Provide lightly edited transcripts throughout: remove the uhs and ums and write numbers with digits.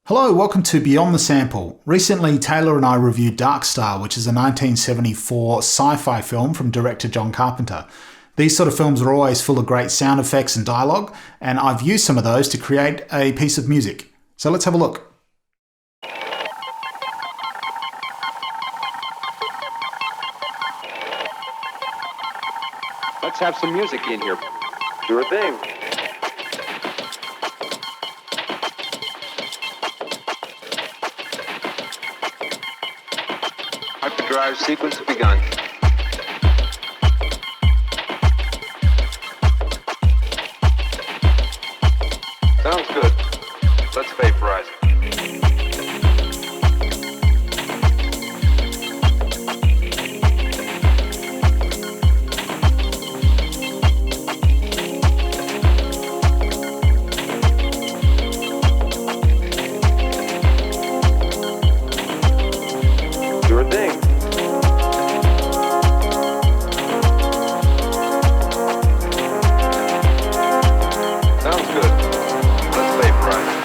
Hello, welcome to Beyond the Sample. Recently, Taylor and I reviewed Dark Star, which is a 1974 sci-fi film from director John Carpenter. These sort of films are always full of great sound effects and dialogue, and I've used some of those to create a piece of music. So let's have a look. Let's have some music in here. Sure thing. Hyperdrive sequence begun. Sounds good. Let's vaporize it. Sure thing. Sounds good. Let's vaporize it.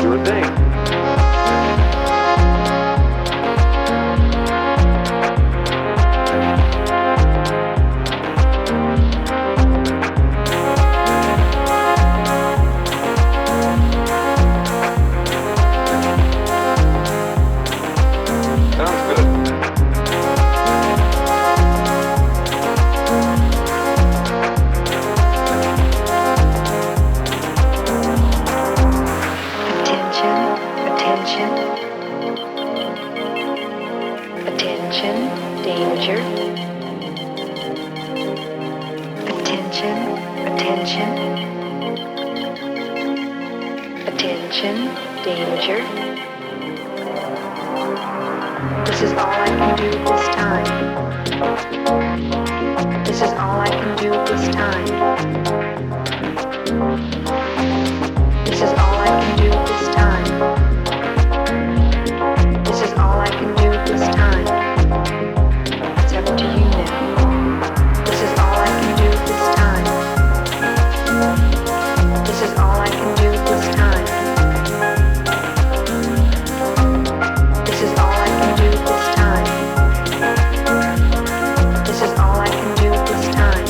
Sure thing. Sounds good. Attention, attention, danger. Attention, danger. This is all I can do this time. This is all I can do this time. This is all I can do this time. This is all I can do this time. It's up to you now. This is all I can do this time. This is all I can do this time. This is all I can do this time. This is all I can do this time.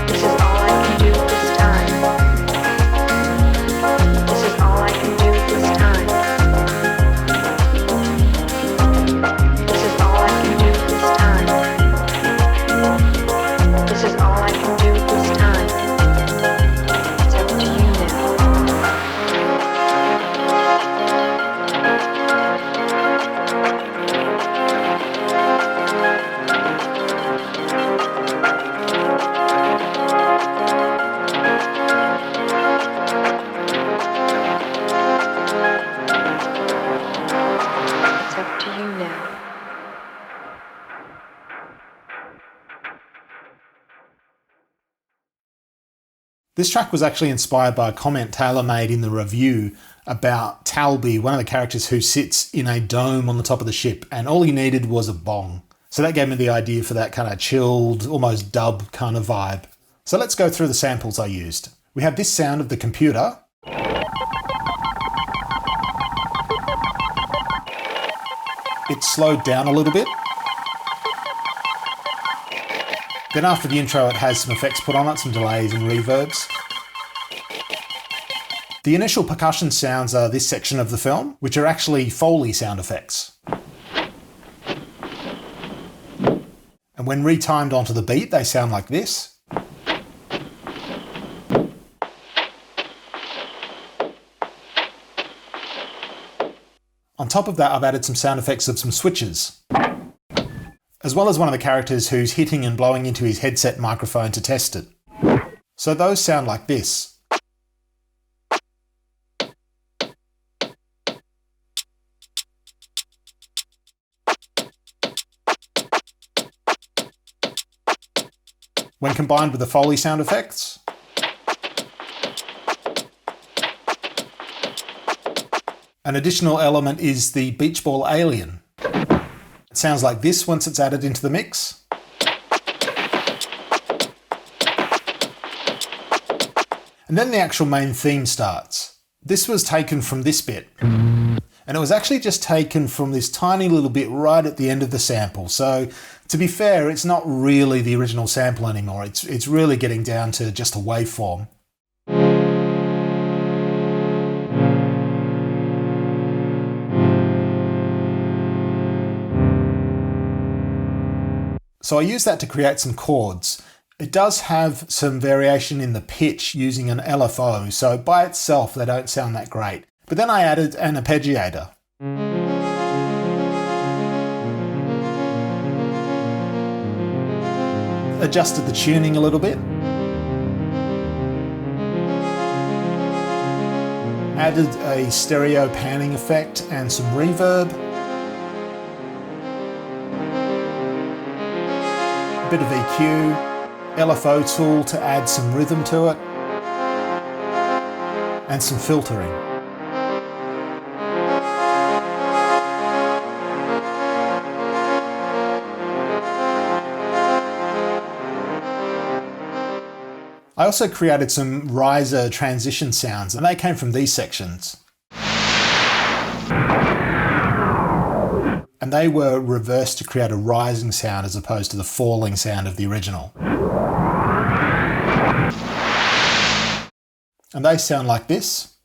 This is all I can do this time. This is all I can do this time. This is all I can do this time. This is all I can do this time. It's up to you now. It's up to you now. This track was actually inspired by a comment Taylor made in the review about Talby, one of the characters who sits in a dome on the top of the ship, and all he needed was a bong. So that gave me the idea for that kind of chilled, almost dub kind of vibe. So let's go through the samples I used. We have this sound of the computer. It's slowed down a little bit. Then after the intro, it has some effects put on it, some delays and reverbs. The initial percussion sounds are this section of the film, which are actually Foley sound effects. And when retimed onto the beat, they sound like this. On top of that, I've added some sound effects of some switches, as well as one of the characters who's hitting and blowing into his headset microphone to test it. So those sound like this. When combined with the Foley sound effects, an additional element is the beach ball alien. It sounds like this once it's added into the mix. And then the actual main theme starts. This was taken from this bit. And it was actually just taken from this tiny little bit right at the end of the sample. So to be fair, it's not really the original sample anymore. It's really getting down to just a waveform. So I use that to create some chords. It does have some variation in the pitch using an LFO, so by itself they don't sound that great. But then I added an arpeggiator. Adjusted the tuning a little bit. Added a stereo panning effect and some reverb. A bit of EQ, LFO tool to add some rhythm to it, and some filtering. I also created some riser transition sounds, and they came from these sections. And they were reversed to create a rising sound as opposed to the falling sound of the original. And they sound like this.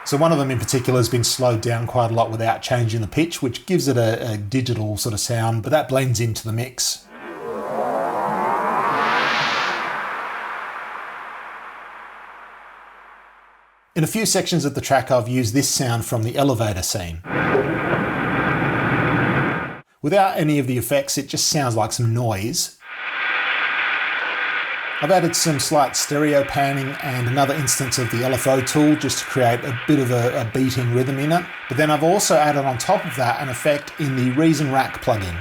So one of them in particular has been slowed down quite a lot without changing the pitch, which gives it a digital sort of sound, but that blends into the mix. In a few sections of the track, I've used this sound from the elevator scene. Without any of the effects, it just sounds like some noise. I've added some slight stereo panning and another instance of the LFO tool just to create a bit of a beating rhythm in it. But then I've also added on top of that an effect in the Reason Rack plugin.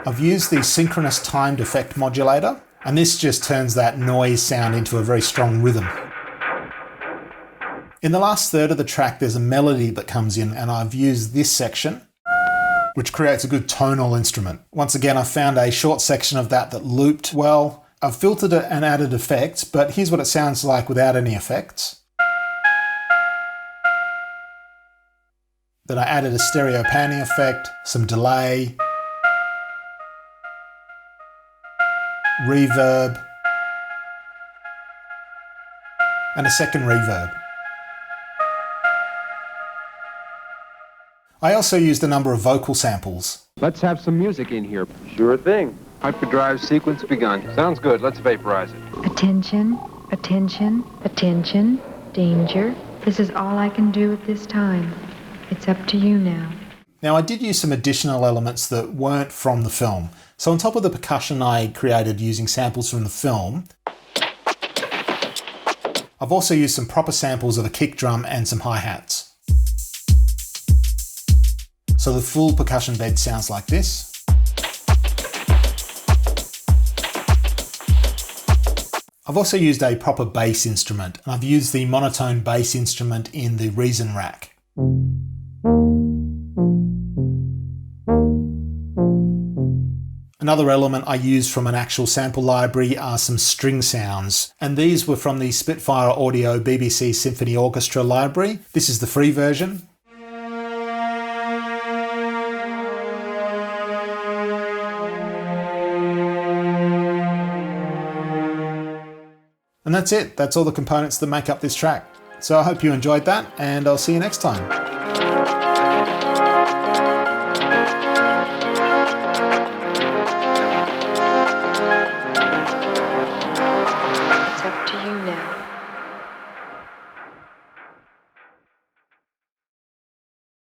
I've used the synchronous timed effect modulator, and this just turns that noise sound into a very strong rhythm. In the last third of the track, there's a melody that comes in, and I've used this section, which creates a good tonal instrument. Once again, I found a short section of that looped well. I've filtered it and added effects, but here's what it sounds like without any effects. Then I added a stereo panning effect, some delay, reverb, and a second reverb. I also used a number of vocal samples. Let's have some music in here. Sure thing. Hyperdrive sequence begun. Sounds good. Let's vaporize it. Attention, attention, attention, danger. This is all I can do at this time. It's up to you now. Now, I did use some additional elements that weren't from the film. So on top of the percussion I created using samples from the film, I've also used some proper samples of a kick drum and some hi-hats. So the full percussion bed sounds like this. I've also used a proper bass instrument, and I've used the monotone bass instrument in the Reason Rack. Another element I used from an actual sample library are some string sounds, and these were from the Spitfire Audio BBC Symphony Orchestra library. This is the free version. And that's it. That's all the components that make up this track. So I hope you enjoyed that, and I'll see you next time.